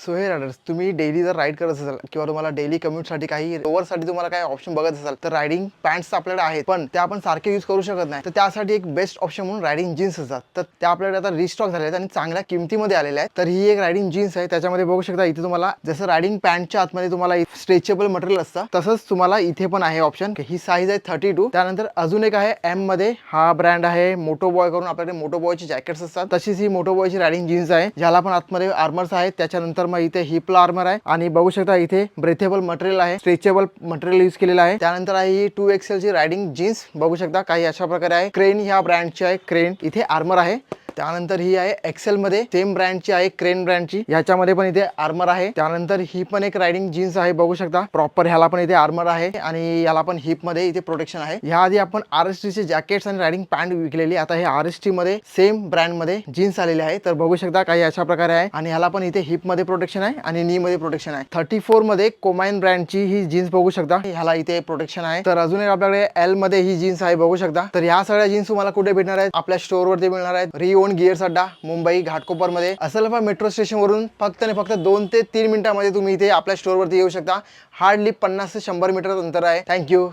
So हे riders, तुम्ही daily जर राईड करत असाल किंवा तुम्हाला डेली कम्युटसाठी काही ओव्हरसाठी तुम्हाला काही ऑप्शन बघत असाल तर रायडिंग पॅन्ट्स आपल्याकडे आहेत, पण त्या आपण सारखे यूज करू शकत नाही. तर त्यासाठी एक बेस्ट ऑप्शन म्हणून रायडिंग जीन्स असतात. तर त्या आपल्याकडे आता रिस्टॉक झाले आहेत आणि चांगल्या किमतीमध्ये आलेल्या आहेत. तर ही एक रायडिंग जीन्स आहे. त्याच्यामध्ये बघू शकता इथे तुम्हाला जसं रायडिंग पॅन्टच्या आतमध्ये तुम्हाला स्ट्रेचेबल मटेरियल असतं, तसंच तुम्हाला इथे पण आहे ऑप्शन. ही साईज आहे 32. त्यानंतर अजून एक आहे एम मध्ये. हा ब्रँड आहे मोटो बॉय करून. आपल्याकडे मोटो बॉयची जॅकेट्स असतात, तशीच ही मोटो बॉयची रायडिंग जीन्स आहे, ज्याला पण आतमध्ये आर्मर्स आहेत. त्याच्यानंतर मग इथे हिपला आर्मर आहे आणि बघू शकता इथे ब्रेथेबल मटेरियल आहे, स्ट्रेचेबल मटेरियल यूज केलेलं आहे. त्यानंतर आहे ही 2XL ची रायडिंग जीन्स. बघू शकता काही अशा प्रकारे आहे. क्रेन ह्या ब्रँडची आहे. क्रेन इथे आर्मर आहे. त्यानंतर ही आहे एक्सेल मध्ये, सेम ब्रँडची आहे, क्रेन ब्रँडची. याच्यामध्ये पण इथे आर्मर आहे. त्यानंतर ही पण एक रायडिंग जीन्स आहे. बघू शकता प्रॉपर ह्याला पण इथे आर्मर आहे आणि याला पण हिप मध्ये इथे प्रोटेक्शन आहे. ह्या आधी आपण RST चे जॅकेट्स आणि रायडिंग पॅन्ट विकलेली. आता हे RST मध्ये सेम ब्रँड मध्ये जीन्स आलेली आहे. तर बघू शकता काही अशा प्रकारे आहे आणि ह्याला पण इथे हिप मध्ये प्रोटेक्शन आहे आणि नी मध्ये प्रोटेक्शन आहे. 34 मध्ये कोमाइन ब्रँडची ही जीन्स बघू शकता, ह्याला इथे प्रोटेक्शन आहे. तर अजून एक आपल्याकडे एल मध्ये ही जीन्स आहे. बघू शकता. तर ह्या सगळ्या जीन्स तुम्हाला कुठे भेटणार आहेत? आपल्या स्टोअर वरती मिळणार आहेत. रिओन गिअर्स अड्डा, मुंबई घाटकोपर मध्ये. असलफा मेट्रो स्टेशन वरून फक्त आणि फक्त 2 ते 3 मिनिटांमध्ये तुम्ही इथे आपल्या स्टोअर वरती येऊ शकता. हार्डली 50 ते 100 मीटर अंतर आहे. थँक्यू.